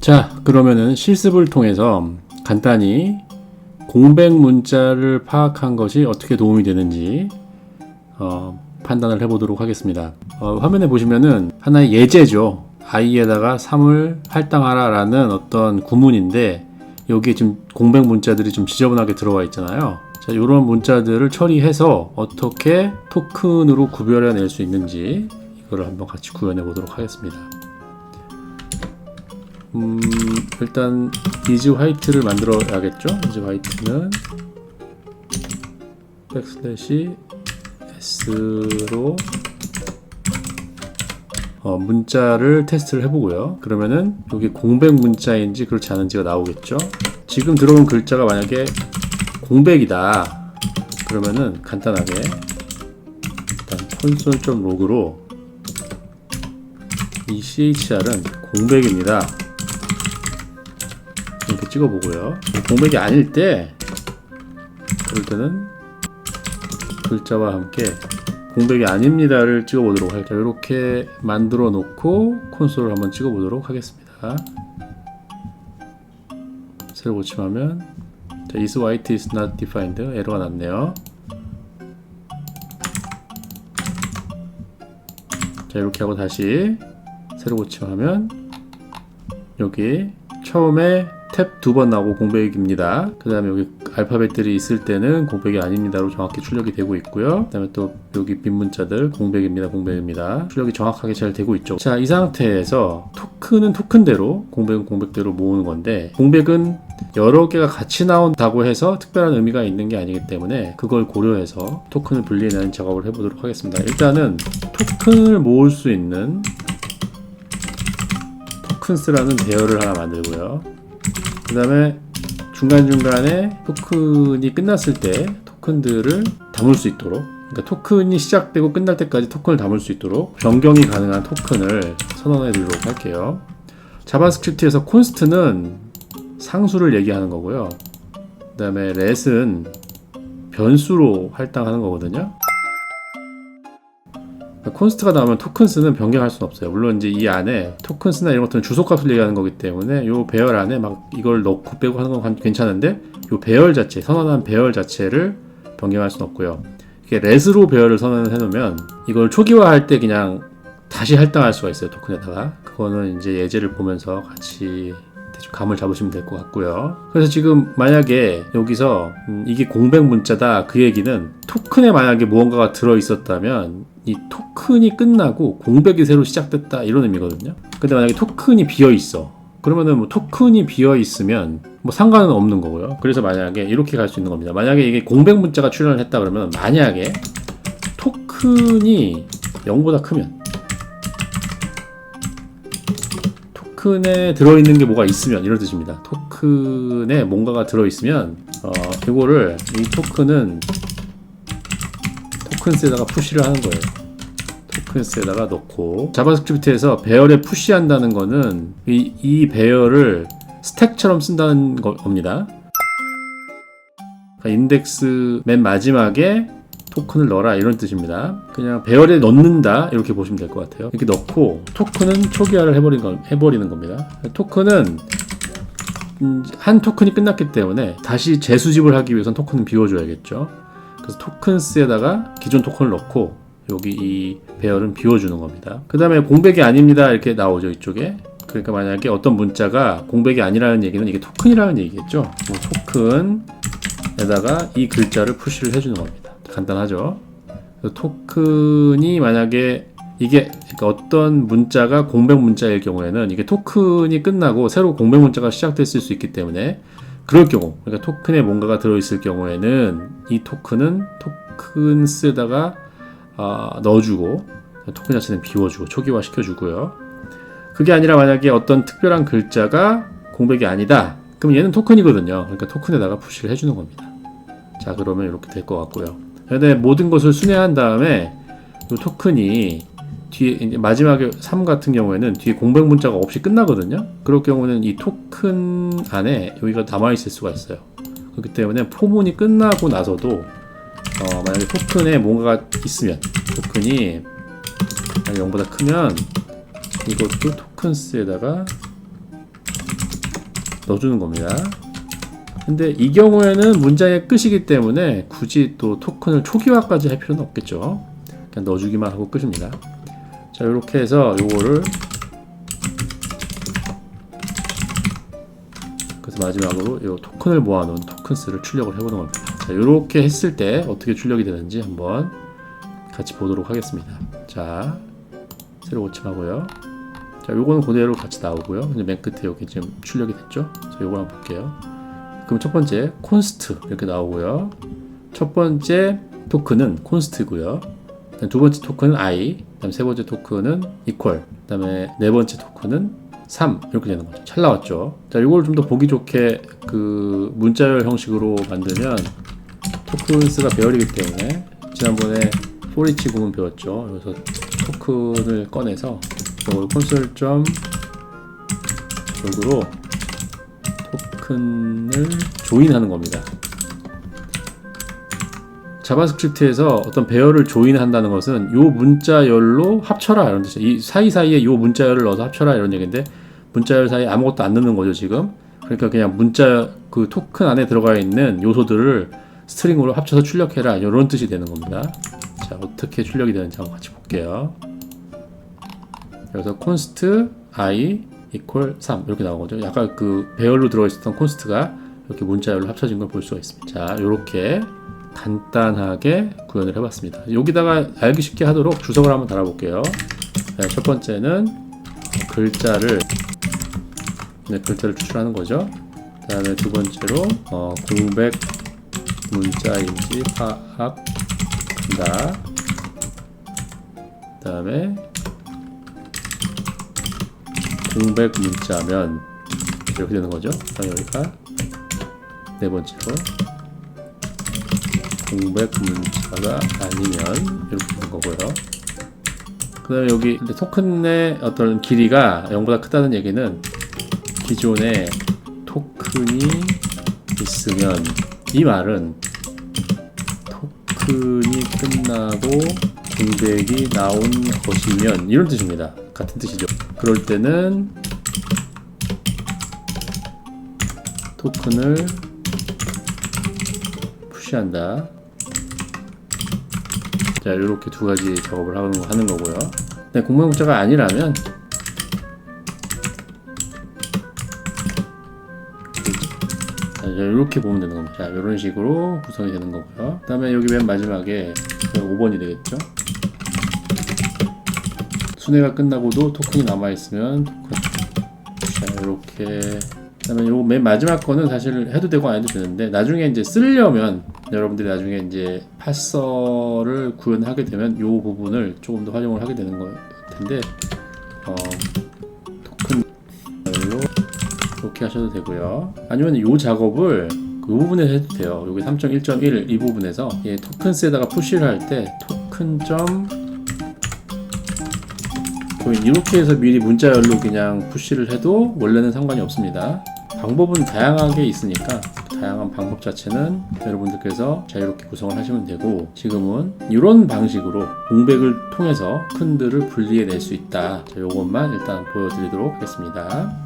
자, 그러면은 실습을 통해서 간단히 공백 문자를 파악한 것이 어떻게 도움이 되는지 판단을 해보도록 하겠습니다. 화면에 보시면은 하나의 예제죠. i에다가 3을 할당하라 라는 어떤 구문인데 여기에 지금 공백 문자들이 좀 지저분하게 들어와 있잖아요. 자, 이런 문자들을 처리해서 어떻게 토큰으로 구별해낼 수 있는지 이거를 한번 같이 구현해 보도록 하겠습니다. 일단 is white를 만들어야겠죠. is white는 \s로 문자를 테스트를 해보고요. 그러면은 여기 공백 문자인지 그렇지 않은지가 나오겠죠. 지금 들어온 글자가 만약에 공백이다 그러면은 간단하게 일단 console.log로 이 chr은 공백입니다 이렇게 찍어보고요. 공백이 아닐 때 그럴 때는 글자와 함께 공백이 아닙니다를 찍어보도록 할게요. 이렇게 만들어 놓고 콘솔을 한번 찍어보도록 하겠습니다. 새로 고침하면 자, is white is not defined 에러가 났네요. 자, 이렇게 하고 다시 새로 고침하면 여기 처음에 탭 2번 나오고 공백입니다. 그 다음에 여기 알파벳들이 있을 때는 공백이 아닙니다로 정확히 출력이 되고 있고요. 그 다음에 또 여기 빈 문자들 공백입니다 공백입니다 출력이 정확하게 잘 되고 있죠. 자, 이 상태에서 토큰은 토큰대로 공백은 공백대로 모으는 건데 공백은 여러 개가 같이 나온다고 해서 특별한 의미가 있는 게 아니기 때문에 그걸 고려해서 토큰을 분리해내는 작업을 해보도록 하겠습니다. 일단은 토큰을 모을 수 있는 토큰스라는 대열을 하나 만들고요. 그 다음에 중간중간에 토큰이 끝났을 때 토큰들을 담을 수 있도록, 그러니까 토큰이 시작되고 끝날 때까지 토큰을 담을 수 있도록 변경이 가능한 토큰을 선언해 드리도록 할게요. 자바스크립트에서 const는 상수를 얘기하는 거고요. 그 다음에 let은 변수로 할당하는 거거든요. 콘스트가 나오면 토큰스는 변경할 수는 없어요. 물론 이제 이 안에 토큰스나 이런 것들은 주소값을 얘기하는 거기 때문에 이 배열 안에 막 이걸 넣고 빼고 하는 건 괜찮은데 이 배열 자체, 선언한 배열 자체를 변경할 수는 없고요. 이게 let으로 배열을 선언을 해놓으면 이걸 초기화할 때 그냥 다시 할당할 수가 있어요. 토큰에다가. 그거는 이제 예제를 보면서 같이 대충 감을 잡으시면 될 것 같고요. 그래서 지금 만약에 여기서 이게 공백 문자다 그 얘기는 토큰에 만약에 무언가가 들어있었다면 이 토큰이 끝나고 공백이 새로 시작됐다 이런 의미거든요. 근데 만약에 토큰이 비어있어 그러면은 뭐 토큰이 비어있으면 뭐 상관은 없는 거고요. 그래서 만약에 이렇게 갈 수 있는 겁니다. 만약에 이게 공백 문자가 출현을 했다 그러면 만약에 토큰이 0보다 크면 토큰에 들어있는 게 뭐가 있으면 이런 뜻입니다. 토큰에 뭔가가 들어있으면 이거를 이 토큰은 토큰스에다가 푸시를 하는 거예요. 토큰스에다가 넣고 자바스크립트에서 배열에 푸시한다는 거는 이 배열을 스택처럼 쓴다는 겁니다. 그러니까 인덱스 맨 마지막에 토큰을 넣어라 이런 뜻입니다. 그냥 배열에 넣는다 이렇게 보시면 될 것 같아요. 이렇게 넣고 토큰은 초기화를 해버리는 겁니다. 토큰은 한 토큰이 끝났기 때문에 다시 재수집을 하기 위해선 토큰은 비워줘야겠죠. 그래서 토큰스에다가 기존 토큰을 넣고 여기 이 배열은 비워주는 겁니다. 그 다음에 공백이 아닙니다 이렇게 나오죠 이쪽에. 그러니까 만약에 어떤 문자가 공백이 아니라는 얘기는 이게 토큰이라는 얘기겠죠. 뭐 토큰에다가 이 글자를 푸시를 해주는 겁니다. 간단하죠. 토큰이 만약에 이게 그러니까 어떤 문자가 공백 문자일 경우에는 이게 토큰이 끝나고 새로 공백 문자가 시작됐을 수 있기 때문에 그럴 경우, 그러니까 토큰에 뭔가가 들어있을 경우에는 이 토큰은 토큰스에다가 넣어주고 토큰 자체는 비워주고 초기화 시켜주고요. 그게 아니라 만약에 어떤 특별한 글자가 공백이 아니다 그럼 얘는 토큰이거든요. 그러니까 토큰에다가 푸시를 해주는 겁니다. 자, 그러면 이렇게 될 것 같고요. 근데 모든 것을 순회한 다음에 이 토큰이 뒤에 이제 마지막에 3 같은 경우에는 뒤에 공백 문자가 없이 끝나거든요. 그럴 경우는 이 토큰 안에 여기가 남아있을 수가 있어요. 그렇기 때문에 포문이 끝나고 나서도 만약에 토큰에 뭔가가 있으면 토큰이 0보다 크면 이것도 토큰스에다가 넣어주는 겁니다. 근데 이 경우에는 문장의 끝이기 때문에 굳이 또 토큰을 초기화까지 할 필요는 없겠죠. 그냥 넣어주기만 하고 끝입니다. 자, 이렇게 해서 요거를, 그래서 마지막으로 이 토큰을 모아놓은 토큰스를 출력을 해보는 겁니다. 자, 이렇게 했을 때 어떻게 출력이 되는지 한번 같이 보도록 하겠습니다. 자, 새로 고침하고요. 자, 요거는 그대로 같이 나오고요. 이제 맨 끝에 여기 지금 출력이 됐죠. 자, 요거 한번 볼게요. 그럼 첫 번째 콘스트 이렇게 나오고요. 첫 번째 토큰은 콘스트고요. 두 번째 토큰은 i, 그다음 세 번째 토큰은 equal, 그다음에 네 번째 토큰은 3 이렇게 되는 거죠. 잘 나왔죠. 자, 이걸 좀 더 보기 좋게 그 문자열 형식으로 만들면 토큰스가 배열이기 때문에 지난번에 for each 구문 배웠죠. 그래서 토큰을 꺼내서 이걸 콘솔 점 역으로 토큰을 조인하는 겁니다. 자바스크립트에서 어떤 배열을 조인한다는 것은 요 문자열로 합쳐라 이런 뜻이에요. 이 사이사이에 요 문자열을 넣어서 합쳐라 이런 얘기인데, 문자열 사이에 아무것도 안 넣는 거죠 지금. 그러니까 그냥 문자 그 토큰 안에 들어가 있는 요소들을 스트링으로 합쳐서 출력해라 이런 뜻이 되는 겁니다. 자, 어떻게 출력이 되는지 한번 같이 볼게요. 여기서 const i equal 3 이렇게 나온 거죠. 약간 그 배열로 들어있었던 콘스트가 이렇게 문자열로 합쳐진 걸 볼 수가 있습니다. 자, 이렇게 간단하게 구현을 해봤습니다. 여기다가 알기 쉽게 하도록 주석을 한번 달아볼게요. 네, 첫 번째는 글자를 추출하는 거죠. 그 다음에 두 번째로 공백 문자인지 파악한다. 그 다음에 공백 문자면 이렇게 되는 거죠. 그다음에 여기가 네 번째로 공백 문자가 아니면 이렇게 되는 거고요. 그 다음에 여기 토큰의 어떤 길이가 0보다 크다는 얘기는 기존에 토큰이 있으면, 이 말은 토큰이 끝나고 공백이 나온 것이면 이런 뜻입니다. 같은 뜻이죠. 그럴 때는 토큰을 푸시한다. 자, 이렇게 두 가지 작업을 하는 거고요. 네, 공백 문자가 아니라면 이렇게 보면 되는 겁니다. 자, 이런 식으로 구성이 되는 거고요. 그 다음에 여기 맨 마지막에 5번이 되겠죠. 순회가 끝나고도 토큰이 남아있으면 토큰. 자, 이렇게. 그 다음에 요 맨 마지막 거는 사실 해도 되고 안 해도 되는데, 나중에 이제 쓰려면, 여러분들이 나중에 이제 파서를 구현하게 되면 요 부분을 조금 더 활용을 하게 되는 걸 텐데, 토큰별로 이렇게 하셔도 되고요. 아니면 이 작업을 그 부분에서 해도 돼요. 여기 3.1.1 이 부분에서 토큰스에다가 푸시를 할 때 토큰 점 이렇게 해서 미리 문자열로 그냥 푸시를 해도 원래는 상관이 없습니다. 방법은 다양하게 있으니까 다양한 방법 자체는 여러분들께서 자유롭게 구성을 하시면 되고, 지금은 이런 방식으로 공백을 통해서 토큰들을 분리해낼 수 있다. 자, 요것만 일단 보여드리도록 하겠습니다.